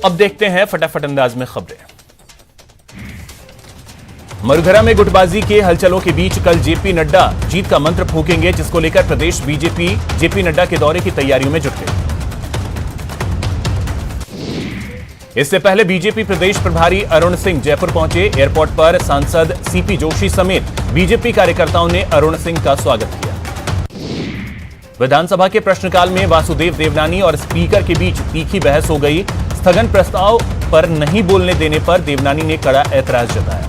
अब देखते हैं फटाफट अंदाज में खबरें। मरुधरा में गुटबाजी के हलचलों के बीच कल जेपी नड्डा जीत का मंत्र फूकेंगे, जिसको लेकर प्रदेश बीजेपी जेपी नड्डा के दौरे की तैयारियों में जुट गई। इससे पहले बीजेपी प्रदेश प्रभारी अरुण सिंह जयपुर पहुंचे। एयरपोर्ट पर सांसद सीपी जोशी समेत बीजेपी कार्यकर्ताओं ने अरुण सिंह का स्वागत किया। विधानसभा के प्रश्नकाल में वासुदेव देवनानी और स्पीकर के बीच तीखी बहस हो गई। स्थगन प्रस्ताव पर नहीं बोलने देने पर देवनानी ने कड़ा ऐतराज जताया।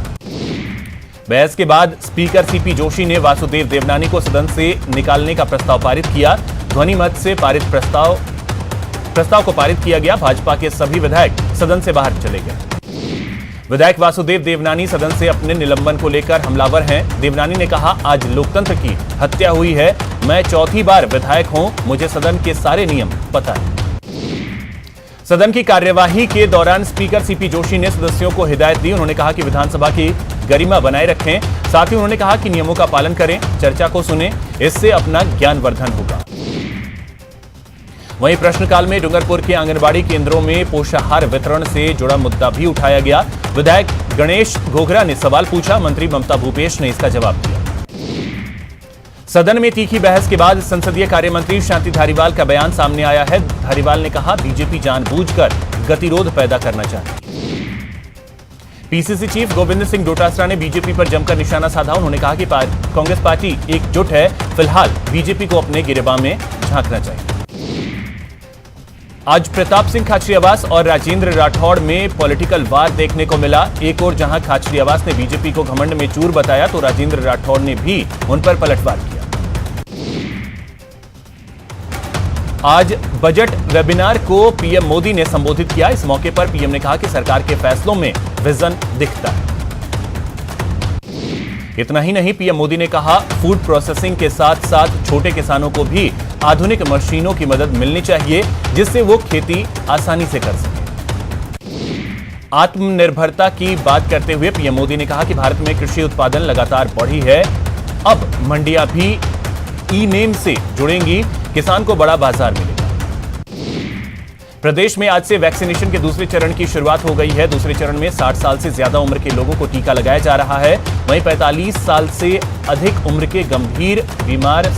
बहस के बाद स्पीकर सीपी जोशी ने वासुदेव देवनानी को सदन से निकालने का प्रस्ताव पारित किया। ध्वनि मत से पारित प्रस्ताव को पारित किया गया। भाजपा के सभी विधायक सदन से बाहर चले गए। विधायक वासुदेव देवनानी सदन से अपने निलंबन को लेकर हमलावर हैं। देवनानी ने कहा, आज लोकतंत्र की हत्या हुई है। मैं चौथी बार विधायक हूं, मुझे सदन के सारे नियम पता है। सदन की कार्यवाही के दौरान स्पीकर सीपी जोशी ने सदस्यों को हिदायत दी। उन्होंने कहा कि विधानसभा की गरिमा बनाए रखें। साथ ही उन्होंने कहा कि नियमों का पालन करें, चर्चा को सुनें, इससे अपना ज्ञानवर्धन होगा। वहीं प्रश्नकाल में डूंगरपुर के आंगनबाड़ी केंद्रों में पोषाहार वितरण से जुड़ा मुद्दा भी उठाया गया। विधायक गणेश घोघरा ने सवाल पूछा, मंत्री ममता भूपेश ने इसका जवाब दिया। सदन में तीखी बहस के बाद संसदीय कार्य मंत्री शांति धारीवाल का बयान सामने आया है। धारीवाल ने कहा, बीजेपी जानबूझकर गतिरोध पैदा करना चाहती है। पीसीसी चीफ गोविंद सिंह डोटासरा ने बीजेपी पर जमकर निशाना साधा। उन्होंने कहा कि कांग्रेस पार्टी एकजुट है, फिलहाल बीजेपी को अपने गिरेबान में झांकना चाहिए। आज प्रताप सिंह खाचरियावास और राजेंद्र राठौड़ में पॉलिटिकल वार देखने को मिला। एक और जहां खाचरियावास ने बीजेपी को घमंड में चूर बताया, तो राजेंद्र राठौड़ ने भी उन पर पलटवार किया। आज बजट वेबिनार को पीएम मोदी ने संबोधित किया। इस मौके पर पीएम ने कहा कि सरकार के फैसलों में विजन दिखता है। इतना ही नहीं, पीएम मोदी ने कहा, फूड प्रोसेसिंग के साथ साथ छोटे किसानों को भी आधुनिक मशीनों की मदद मिलनी चाहिए, जिससे वो खेती आसानी से कर सके। आत्मनिर्भरता की बात करते हुए पीएम मोदी ने कहा कि भारत में कृषि उत्पादन लगातार बढ़ी है। अब मंडियां भी ई-नेम से जुड़ेंगी, किसान को बड़ा बाजार मिलेगा। प्रदेश में आज से वैक्सीनेशन के दूसरे चरण की शुरुआत हो गई है। दूसरे चरण में 60 साल से ज्यादा उम्र के लोगों को टीका लगाया जा रहा है। वहीं 45 साल से अधिक उम्र के गंभीर बीमार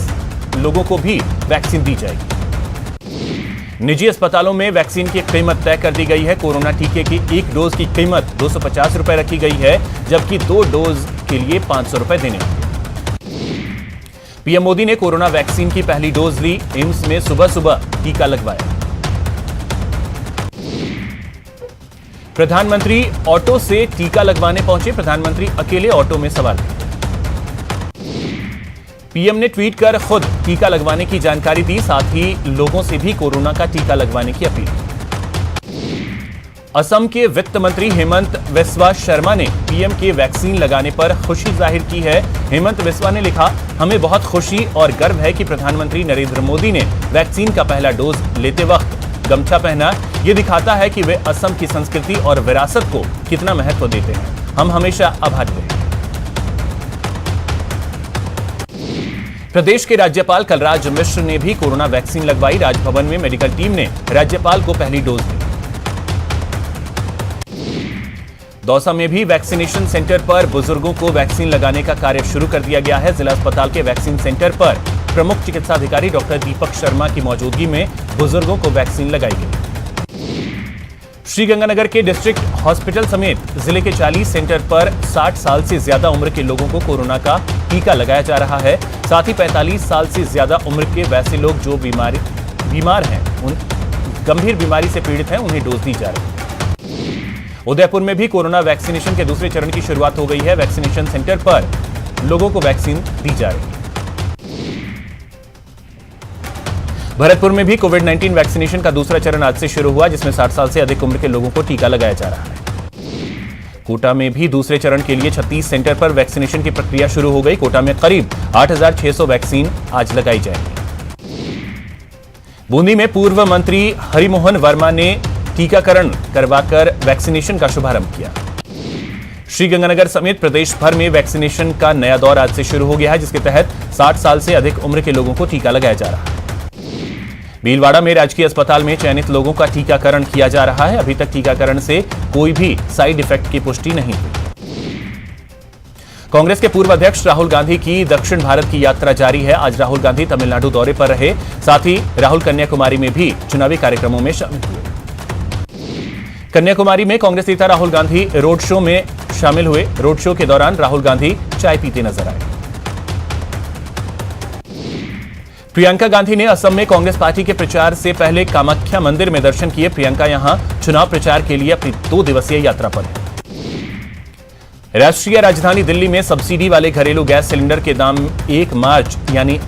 लोगों को भी वैक्सीन दी जाएगी। निजी अस्पतालों में वैक्सीन की कीमत तय कर दी गई है। कोरोना टीके की एक डोज की कीमत 250 रुपए रखी गई है, जबकि 2 डोज के लिए 500 रुपए देने होंगे। पीएम मोदी ने कोरोना वैक्सीन की पहली डोज ली। एम्स में सुबह सुबह टीका लगवाया। प्रधानमंत्री ऑटो से टीका लगवाने पहुंचे। प्रधानमंत्री अकेले ऑटो में सवार थे। पीएम ने ट्वीट कर खुद टीका लगवाने की जानकारी दी। साथ ही लोगों से भी कोरोना का टीका लगवाने की अपील की। असम के वित्त मंत्री हेमंत बिस्वा शर्मा ने पीएम के वैक्सीन लगाने पर खुशी जाहिर की है। हेमंत बिस्वा ने लिखा, हमें बहुत खुशी और गर्व है कि प्रधानमंत्री नरेंद्र मोदी ने वैक्सीन का पहला डोज लेते वक्त गमछा पहना। यह दिखाता है कि वे असम की संस्कृति और विरासत को कितना महत्व देते हैं। हम हमेशा आभारी रहेंगे। प्रदेश के राज्यपाल कलराज मिश्र ने भी कोरोना वैक्सीन लगवाई। राजभवन में मेडिकल टीम ने राज्यपाल को पहली डोज दी। दौसा में भी वैक्सीनेशन सेंटर पर बुजुर्गों को वैक्सीन लगाने का कार्य शुरू कर दिया गया है। जिला अस्पताल के वैक्सीन सेंटर पर प्रमुख चिकित्सा अधिकारी डॉक्टर दीपक शर्मा की मौजूदगी में बुजुर्गों को वैक्सीन लगाई गई। श्रीगंगानगर के डिस्ट्रिक्ट हॉस्पिटल समेत जिले के 40 सेंटर पर 60 साल से ज्यादा उम्र के लोगों को कोरोना का टीका लगाया जा रहा है। साथ ही 45 साल से ज्यादा उम्र के वैसे लोग जो बीमार हैं, उन गंभीर बीमारी से पीड़ित हैं, उन्हें डोज दी जा रही है। उदयपुर में भी कोरोना वैक्सीनेशन के दूसरे चरण की शुरुआत हो गई है। वैक्सीनेशन सेंटर पर लोगों को वैक्सीन दी जा रही है। भरतपुर में भी कोविड-19 वैक्सीनेशन का दूसरा चरण आज से शुरू हुआ, जिसमें 60 साल से अधिक उम्र के लोगों को टीका लगाया जा रहा है। कोटा में भी दूसरे चरण के लिए 36 सेंटर पर वैक्सीनेशन की प्रक्रिया शुरू हो गई। कोटा में करीब 8600 वैक्सीन आज लगाई जाएगी। बूंदी में पूर्व मंत्री हरिमोहन वर्मा ने टीकाकरण करवाकर वैक्सीनेशन का शुभारंभ किया। श्रीगंगानगर समेत प्रदेश भर में वैक्सीनेशन का नया दौर आज से शुरू हो गया है, जिसके तहत 60 साल से अधिक उम्र के लोगों को टीका लगाया जा रहा है। भीलवाड़ा में राजकीय अस्पताल में चयनित लोगों का टीकाकरण किया जा रहा है। अभी तक टीकाकरण से कोई भी साइड इफेक्ट की पुष्टि नहीं हुई। कांग्रेस के पूर्व अध्यक्ष राहुल गांधी की दक्षिण भारत की यात्रा जारी है। आज राहुल गांधी तमिलनाडु दौरे पर रहे, साथ ही राहुल कन्याकुमारी में भी चुनावी कार्यक्रमों में शामिल हुए। कन्याकुमारी में कांग्रेस नेता राहुल गांधी रोड शो में शामिल हुए। रोड शो के दौरान राहुल गांधी चाय पीते नजर आए। प्रियंका गांधी ने असम में कांग्रेस पार्टी के प्रचार से पहले कामाख्या मंदिर में दर्शन किए। प्रियंका यहां चुनाव प्रचार के लिए अपनी 2 दिवसीय यात्रा पर है। राष्ट्रीय राजधानी दिल्ली में सब्सिडी वाले घरेलू गैस सिलेंडर के दाम 1 मार्च यानी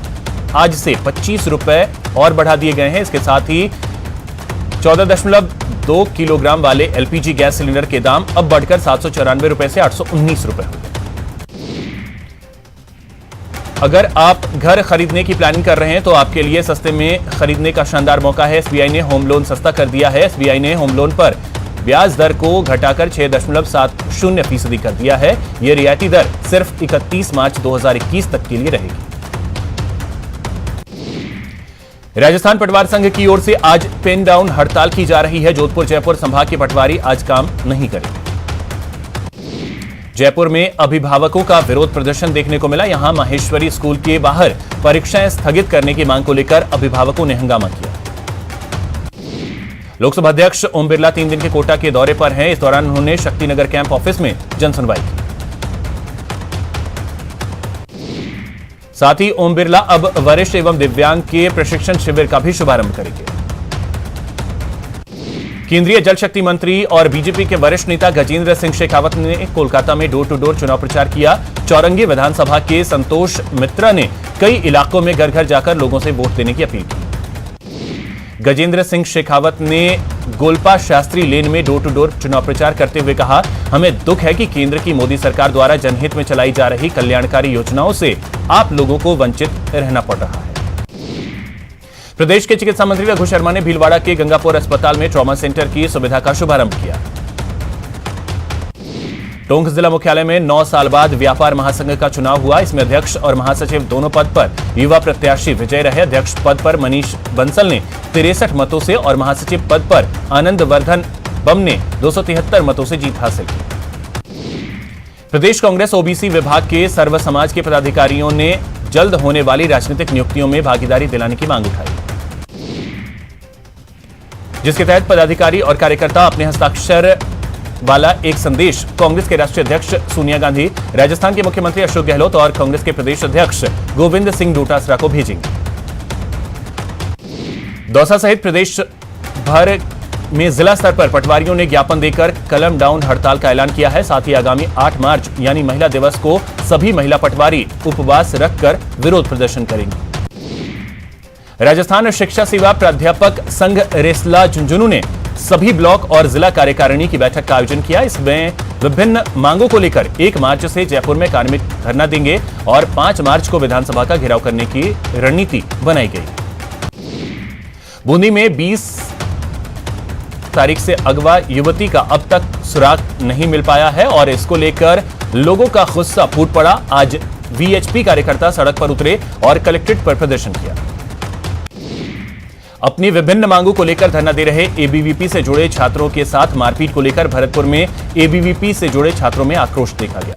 आज से 25 रुपए और बढ़ा दिए गए हैं। इसके साथ ही 14.2 किलोग्राम वाले एलपीजी गैस सिलेंडर के दाम अब बढ़कर 794 रुपए से 819 रुपए हो गए। अगर आप घर खरीदने की प्लानिंग कर रहे हैं तो आपके लिए सस्ते में खरीदने का शानदार मौका है। एसबीआई ने होम लोन सस्ता कर दिया है। एसबीआई ने होम लोन पर ब्याज दर को घटाकर 6.70% कर दिया है। यह रियायती दर सिर्फ 31 मार्च 2021 तक के लिए रहेगी। राजस्थान पटवार संघ की ओर से आज पेन डाउन हड़ताल की जा रही है। जोधपुर जयपुर संभाग के पटवारी आज काम नहीं करेंगे। जयपुर में अभिभावकों का विरोध प्रदर्शन देखने को मिला। यहां माहेश्वरी स्कूल के बाहर परीक्षाएं स्थगित करने की मांग को लेकर अभिभावकों ने हंगामा किया। लोकसभा अध्यक्ष ओम बिरला 3 दिन के कोटा के दौरे पर हैं। इस दौरान उन्होंने शक्तिनगर कैंप ऑफिस में जनसुनवाई की। साथ ही ओम बिरला अब वरिष्ठ एवं दिव्यांग के प्रशिक्षण शिविर का भी शुभारंभ करेंगे। केंद्रीय जल शक्ति मंत्री और बीजेपी के वरिष्ठ नेता गजेंद्र सिंह शेखावत ने कोलकाता में डोर टू डोर चुनाव प्रचार किया। चौरंगी विधानसभा के संतोष मित्रा ने कई इलाकों में घर घर जाकर लोगों से वोट देने की अपील की। गजेंद्र सिंह शेखावत ने गोलपा शास्त्री लेन में डोर टू डोर चुनाव प्रचार करते हुए कहा, हमें दुख है कि केंद्र की मोदी सरकार द्वारा जनहित में चलाई जा रही कल्याणकारी योजनाओं से आप लोगों को वंचित रहना पड़ रहा है। प्रदेश के चिकित्सा मंत्री रघु शर्मा ने भीलवाड़ा के गंगापुर अस्पताल में ट्रॉमा सेंटर की सुविधा का शुभारंभ किया। टोंक जिला मुख्यालय में 9 साल बाद व्यापार महासंघ का चुनाव हुआ। इसमें अध्यक्ष और महासचिव दोनों पद पर युवा प्रत्याशी विजय रहे। अध्यक्ष पद पर मनीष बंसल ने 63 मतों से और महासचिव पद पर आनंद वर्धन बम ने 273 मतों से जीत हासिल की। प्रदेश कांग्रेस ओबीसी विभाग के सर्व समाज के पदाधिकारियों ने जल्द होने वाली राजनीतिक नियुक्तियों में भागीदारी दिलाने की मांग उठाई, जिसके तहत पदाधिकारी और कार्यकर्ता अपने हस्ताक्षर वाला एक संदेश कांग्रेस के राष्ट्रीय अध्यक्ष सोनिया गांधी, राजस्थान के मुख्यमंत्री अशोक गहलोत और कांग्रेस के प्रदेश अध्यक्ष गोविंद सिंह डोटासरा को भेजेंगे। दौसा सहित प्रदेश भर में जिला स्तर पर पटवारियों ने ज्ञापन देकर कलम डाउन हड़ताल का ऐलान किया है। साथ ही आगामी 8 मार्च यानी महिला दिवस को सभी महिला पटवारी उपवास रखकर विरोध प्रदर्शन करेंगे। राजस्थान शिक्षा सेवा प्राध्यापक संघ रेसला झुंझुनू ने सभी ब्लॉक और जिला कार्यकारिणी की बैठक का आयोजन किया। इसमें विभिन्न मांगों को लेकर 1 मार्च से जयपुर में कार्मिक धरना देंगे और 5 मार्च को विधानसभा का घेराव करने की रणनीति बनाई गई। बूंदी में 20 तारीख से अगवा युवती का अब तक सुराग नहीं मिल पाया है और इसको लेकर लोगों का गुस्सा फूट पड़ा। आज वीएचपी कार्यकर्ता सड़क पर उतरे और कलेक्ट्रेट पर प्रदर्शन किया। अपनी विभिन्न मांगों को लेकर धरना दे रहे एबीवीपी से जुड़े छात्रों के साथ मारपीट को लेकर भरतपुर में एबीवीपी से जुड़े छात्रों में आक्रोश देखा गया।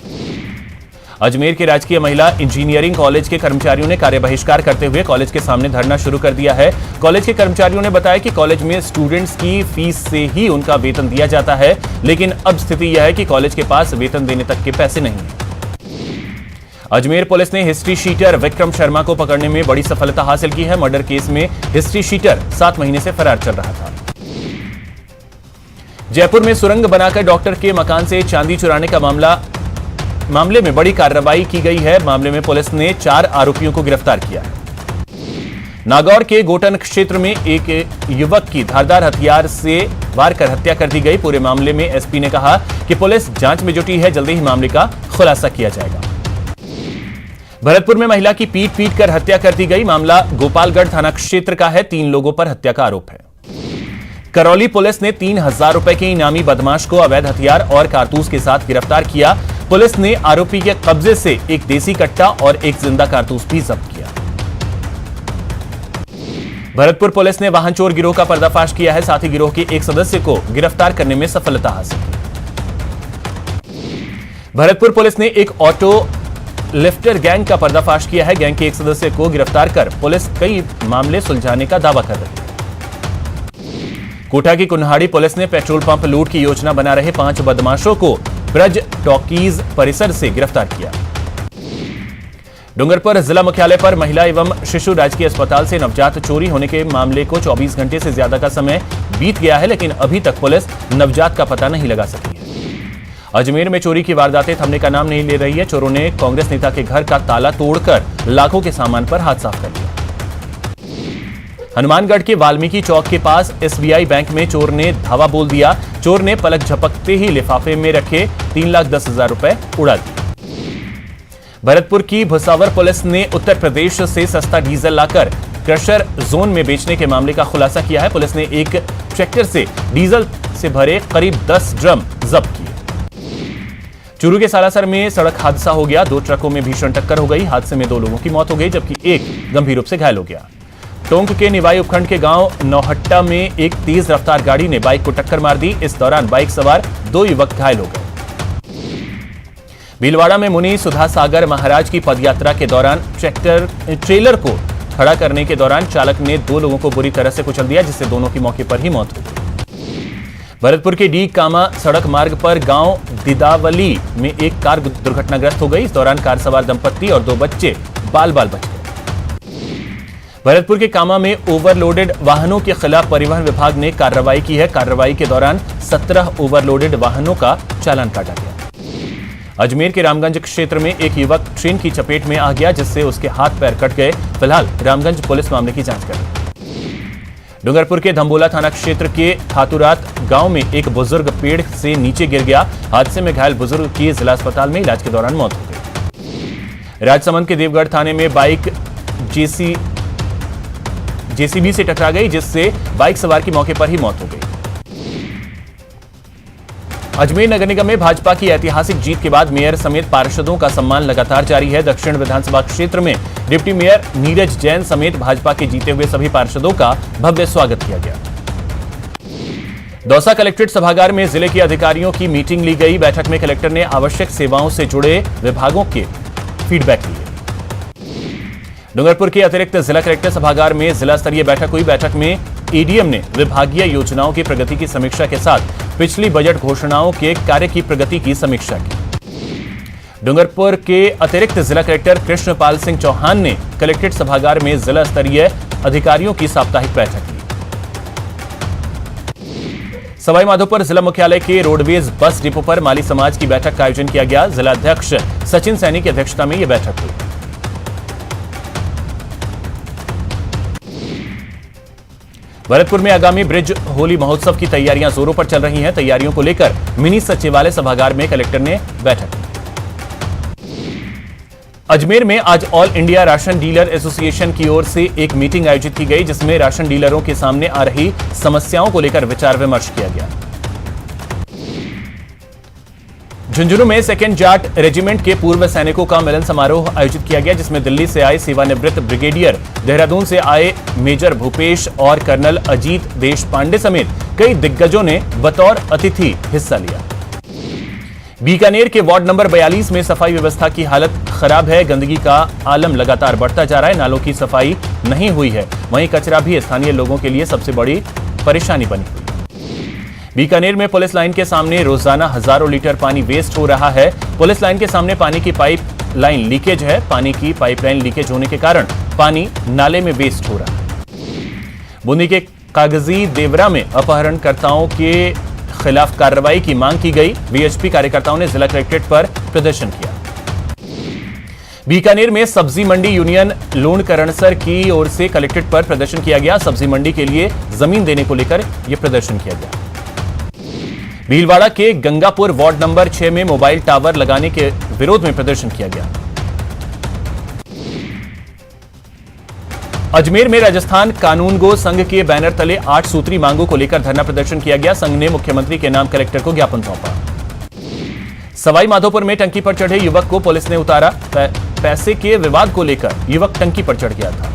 अजमेर के राजकीय महिला इंजीनियरिंग कॉलेज के कर्मचारियों ने कार्य बहिष्कार करते हुए कॉलेज के सामने धरना शुरू कर दिया है। कॉलेज के कर्मचारियों ने बताया कि कॉलेज में स्टूडेंट्स की फीस से ही उनका वेतन दिया जाता है, लेकिन अब स्थिति यह है कि कॉलेज के पास वेतन देने तक के पैसे नहीं हैं। अजमेर पुलिस ने हिस्ट्री शीटर विक्रम शर्मा को पकड़ने में बड़ी सफलता हासिल की है। मर्डर केस में हिस्ट्री शीटर 7 महीने से फरार चल रहा था। जयपुर में सुरंग बनाकर डॉक्टर के मकान से चांदी चुराने का मामले में बड़ी कार्रवाई की गई है। मामले में पुलिस ने 4 आरोपियों को गिरफ्तार किया है। नागौर के गोटन क्षेत्र में एक युवक की धारदार हथियार से वार कर हत्या कर दी गई। पूरे मामले में एसपी ने कहा कि पुलिस जांच में जुटी है, जल्दी ही मामले का खुलासा किया जाएगा। भरतपुर में महिला की पीट कर हत्या कर दी गई। मामला गोपालगढ़ थाना क्षेत्र का है। 3 लोगों पर हत्या का आरोप है। करौली पुलिस ने 3000 रुपए के इनामी बदमाश को अवैध हथियार और कारतूस के साथ गिरफ्तार किया। पुलिस ने आरोपी के कब्जे से एक देसी कट्टा और एक जिंदा कारतूस भी जब्त किया। भरतपुर पुलिस ने वाहन चोर गिरोह का पर्दाफाश किया है, साथ ही गिरोह के एक सदस्य को गिरफ्तार करने में सफलता हासिल की। भरतपुर पुलिस ने एक ऑटो लिफ्टर गैंग का पर्दाफाश किया है। गैंग के एक सदस्य को गिरफ्तार कर पुलिस कई मामले सुलझाने का दावा कर रही है। कोटा की कुन्हाड़ी पुलिस ने पेट्रोल पंप लूट की योजना बना रहे 5 बदमाशों को ब्रज टॉकीज परिसर से गिरफ्तार किया। डूंगरपुर जिला मुख्यालय पर महिला एवं शिशु राजकीय अस्पताल से नवजात चोरी होने के मामले को 24 घंटे से ज्यादा का समय बीत गया है, लेकिन अभी तक पुलिस नवजात का पता नहीं लगा सकी है। अजमेर में चोरी की वारदातें थमने का नाम नहीं ले रही है। चोरों ने कांग्रेस नेता के घर का ताला तोड़कर लाखों के सामान पर हाथ साफ कर दिया। हनुमानगढ़ के वाल्मीकि चौक के पास एसबीआई बैंक में चोर ने धावा बोल दिया। चोर ने पलक झपकते ही लिफाफे में रखे 3,10,000 रुपए उड़ा दिए। भरतपुर की भुसावर पुलिस ने उत्तर प्रदेश से सस्ता डीजल लाकर क्रशर जोन में बेचने के मामले का खुलासा किया है। पुलिस ने एक ट्रैक्टर से डीजल से भरे करीब 10 ड्रम जब्त किए। चूरू के सालासर में सड़क हादसा हो गया। 2 ट्रकों में भीषण टक्कर हो गई। हादसे में 2 लोगों की मौत हो गई, जबकि एक गंभीर रूप से घायल हो गया। टोंक के निवाई उपखंड के गांव नौहट्टा में एक तेज रफ्तार गाड़ी ने बाइक को टक्कर मार दी। इस दौरान बाइक सवार 2 युवक घायल हो गए। भीलवाड़ा में मुनि सुधा सागर महाराज की पदयात्रा के दौरान ट्रेलर को खड़ा करने के दौरान चालक ने 2 लोगों को बुरी तरह से कुचल दिया, जिससे दोनों की मौके पर ही मौत हो गई। भरतपुर के डी कामा सड़क मार्ग पर गांव दिदावली में एक कार दुर्घटनाग्रस्त हो गई। इस दौरान कार सवार दंपत्ति और 2 बच्चे बाल बाल बच गए। भरतपुर के कामा में ओवरलोडेड वाहनों के खिलाफ परिवहन विभाग ने कार्रवाई की है। कार्रवाई के दौरान 17 ओवरलोडेड वाहनों का चालान काटा गया। अजमेर के रामगंज क्षेत्र में एक युवक ट्रेन की चपेट में आ गया, जिससे उसके हाथ पैर कट गए। फिलहाल रामगंज पुलिस मामले की जांच कर रही है। डूंगरपुर के धम्बोला थाना क्षेत्र के खातुरात गांव में एक बुजुर्ग पेड़ से नीचे गिर गया। हादसे में घायल बुजुर्ग की जिला अस्पताल में इलाज के दौरान मौत हो गई। राजसमंद के देवगढ़ थाने में बाइक जेसीबी से टकरा गई, जिससे बाइक सवार की मौके पर ही मौत हो गई। अजमेर नगर निगम में भाजपा की ऐतिहासिक जीत के बाद मेयर समेत पार्षदों का सम्मान लगातार जारी है। दक्षिण विधानसभा क्षेत्र में डिप्टी मेयर नीरज जैन समेत भाजपा के जीते हुए सभी पार्षदों का भव्य स्वागत किया गया। दौसा कलेक्ट्रेट सभागार में जिले के अधिकारियों की मीटिंग ली गई। बैठक में कलेक्टर ने आवश्यक सेवाओं से जुड़े विभागों के फीडबैक लिए। डूंगरपुर के अतिरिक्त जिला कलेक्टर सभागार में जिला स्तरीय बैठक हुई। बैठक में एडीएम ने विभागीय योजनाओं की प्रगति की समीक्षा के साथ पिछली बजट घोषणाओं के कार्य की प्रगति की समीक्षा की। डूंगरपुर के अतिरिक्त जिला कलेक्टर कृष्णपाल सिंह चौहान ने कलेक्ट्रेट सभागार में जिला स्तरीय अधिकारियों की साप्ताहिक बैठक ली। सवाईमाधोपुर जिला मुख्यालय के रोडवेज बस डिपो पर माली समाज की बैठक का आयोजन किया गया। जिलाध्यक्ष सचिन सैनी की अध्यक्षता में यह बैठक हुई। भरतपुर में आगामी ब्रिज होली महोत्सव की तैयारियां जोरों पर चल रही हैं। तैयारियों को लेकर मिनी सचिवालय सभागार में कलेक्टर ने बैठक की। अजमेर में आज all India ration dealer association की ओर से एक मीटिंग आयोजित की गई, जिसमें राशन डीलरों के सामने आ रही समस्याओं को लेकर विचार विमर्श किया गया। झुंझुनू में 2nd जाट रेजिमेंट के पूर्व सैनिकों का मिलन समारोह आयोजित किया गया, जिसमें दिल्ली से आए सेवानिवृत्त ब्रिगेडियर, देहरादून से आए मेजर भूपेश और कर्नल अजीत देशपांडे समेत कई दिग्गजों ने बतौर अतिथि हिस्सा लिया। बीकानेर के वार्ड नंबर 42 में सफाई व्यवस्था की हालत खराब है। गंदगी का आलम लगातार बढ़ता जा रहा है। नालों की सफाई नहीं हुई है। वहीं कचरा भी स्थानीय लोगों के लिए सबसे बड़ी परेशानी बनी हुई। बीकानेर में पुलिस लाइन के सामने रोजाना हजारों लीटर पानी वेस्ट हो रहा है। पुलिस लाइन के सामने पानी की पाइप लाइन लीकेज है। पानी की पाइपलाइन लीकेज होने के कारण पानी नाले में वेस्ट हो रहा है। बूंदी के कागजी देवरा में अपहरणकर्ताओं के खिलाफ कार्रवाई की मांग की गई। वीएचपी कार्यकर्ताओं ने जिला कलेक्ट्रेट पर प्रदर्शन किया। बीकानेर में सब्जी मंडी यूनियन लोणकरणसर की ओर से कलेक्ट्रेट पर प्रदर्शन किया गया। सब्जी मंडी के लिए जमीन देने को लेकर यह प्रदर्शन किया गया। भीलवाड़ा के गंगापुर वार्ड नंबर 6 में मोबाइल टावर लगाने के विरोध में प्रदर्शन किया गया। अजमेर में राजस्थान कानूनगो संघ के बैनर तले 8 सूत्री मांगों को लेकर धरना प्रदर्शन किया गया। संघ ने मुख्यमंत्री के नाम कलेक्टर को ज्ञापन सौंपा। सवाईमाधोपुर में टंकी पर चढ़े युवक को पुलिस ने उतारा। पैसे के विवाद को लेकर युवक टंकी पर चढ़ गया था।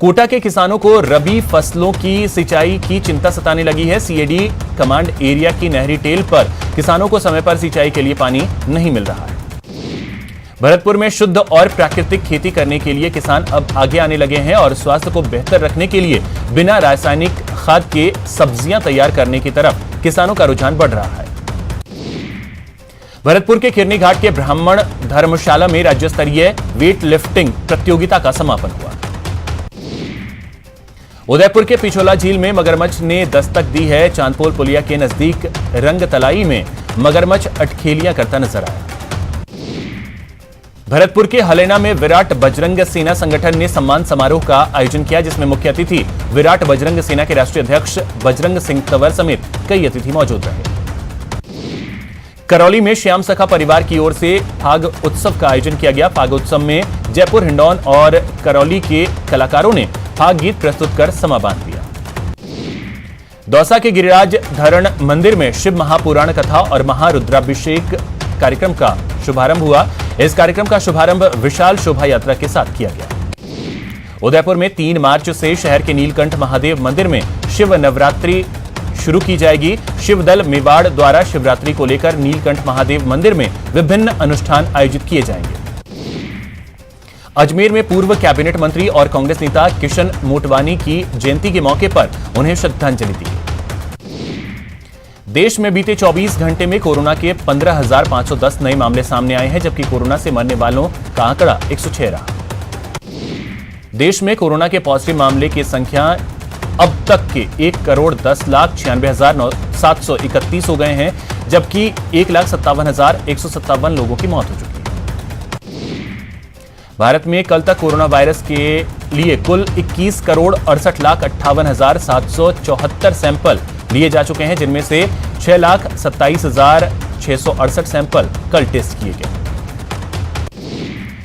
कोटा के किसानों को रबी फसलों की सिंचाई की चिंता सताने लगी है। सीएडी कमांड एरिया की नहरी टेल पर किसानों को समय पर सिंचाई के लिए पानी नहीं मिल रहा है। भरतपुर में शुद्ध और प्राकृतिक खेती करने के लिए किसान अब आगे आने लगे हैं और स्वास्थ्य को बेहतर रखने के लिए बिना रासायनिक खाद के सब्जियां तैयार करने की तरफ किसानों का रुझान बढ़ रहा है। भरतपुर के खिरनी घाट के ब्राह्मण धर्मशाला में राज्य स्तरीय वेट लिफ्टिंग प्रतियोगिता का समापन हुआ। उदयपुर के पिछोला झील में मगरमच्छ ने दस्तक दी है। चांदपोल पुलिया के नजदीक रंगतलाई में मगरमच्छ अटखेलियां करता नजर आया। भरतपुर के हलेना में विराट बजरंग सेना संगठन ने सम्मान समारोह का आयोजन किया, जिसमें मुख्य अतिथि विराट बजरंग सेना के राष्ट्रीय अध्यक्ष बजरंग सिंह तंवर समेत कई अतिथि मौजूद रहे। करौली में श्याम सखा परिवार की ओर से फाग उत्सव का आयोजन किया गया। फाग उत्सव में जयपुर, हिंडौन और करौली के कलाकारों ने फाग गीत प्रस्तुत कर समा बांध दिया। दौसा के गिरिराज धरण मंदिर में शिव महापुराण कथा और महारुद्राभिषेक कार्यक्रम का शुभारंभ हुआ। इस कार्यक्रम का शुभारंभ विशाल शोभा यात्रा के साथ किया गया। उदयपुर में 3 मार्च से शहर के नीलकंठ महादेव मंदिर में शिव नवरात्रि शुरू की जाएगी। शिवदल मेवाड़ द्वारा शिवरात्रि को लेकर नीलकंठ महादेव मंदिर में विभिन्न अनुष्ठान आयोजित किए जाएंगे। अजमेर में पूर्व कैबिनेट मंत्री और कांग्रेस नेता किशन मोटवानी की जयंती के मौके पर उन्हें श्रद्धांजलि दी। देश में बीते 24 घंटे में कोरोना के 15,510 नए मामले सामने आए हैं, जबकि कोरोना से मरने वालों का आंकड़ा 106 रहा। देश में कोरोना के पॉजिटिव मामले की संख्या अब तक के 1,96,96731 हो गए हैं, जबकि 1,57,157 लोगों की मौत हो चुकी है। भारत में कल तक कोरोना वायरस के लिए कुल 21,68,58,774 सैंपल लिए जा चुके हैं, जिनमें से 6,27,668 सैंपल कल टेस्ट किए गए।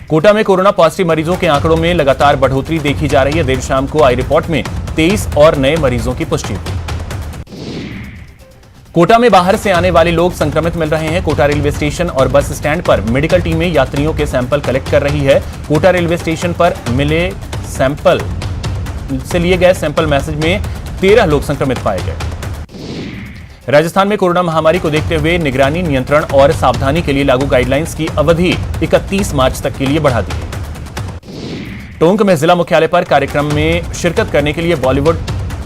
कोटा में कोरोना पॉजिटिव मरीजों के आंकड़ों में लगातार बढ़ोतरी देखी जा रही है। देर शाम को आई रिपोर्ट में 23 और नए मरीजों की पुष्टि हुई। कोटा में बाहर से आने वाले लोग संक्रमित मिल रहे हैं। कोटा रेलवे स्टेशन और बस स्टैंड पर मेडिकल टीमें यात्रियों के सैंपल कलेक्ट कर रही है। कोटा रेलवे स्टेशन पर मिले सैंपल से लिए गए सैंपल मैसेज में 13 लोग संक्रमित पाए गए। राजस्थान में कोरोना महामारी को देखते हुए निगरानी, नियंत्रण और सावधानी के लिए लागू गाइडलाइंस की अवधि 31 मार्च तक के लिए बढ़ा दी गई। टोंक में जिला मुख्यालय पर कार्यक्रम में शिरकत करने के लिए बॉलीवुड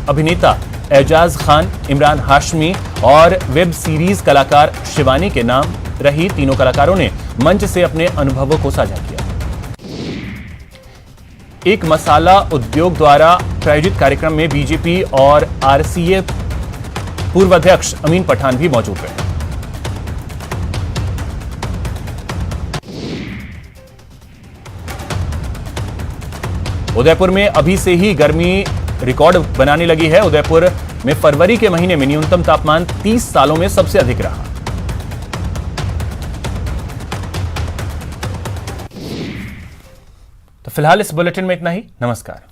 अभिनेता एजाज खान, इमरान हाशमी और वेब सीरीज कलाकार शिवानी के नाम रही तीनों कलाकारों ने मंच से अपने अनुभवों को साझा किया। एक मसाला उद्योग द्वारा प्रायोजित कार्यक्रम में बीजेपी और आरसीए पूर्व अध्यक्ष अमीन पठान भी मौजूद रहे। उदयपुर में अभी से ही गर्मी रिकॉर्ड बनाने लगी है। उदयपुर में फरवरी के महीने में न्यूनतम तापमान 30 सालों में सबसे अधिक रहा। तो फिलहाल इस बुलेटिन में इतना ही। नमस्कार।